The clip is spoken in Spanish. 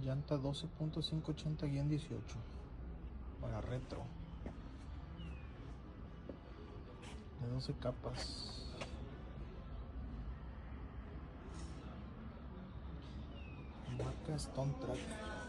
Llanta 12.580-18 para retro de 12 capas. Marca Stone Track.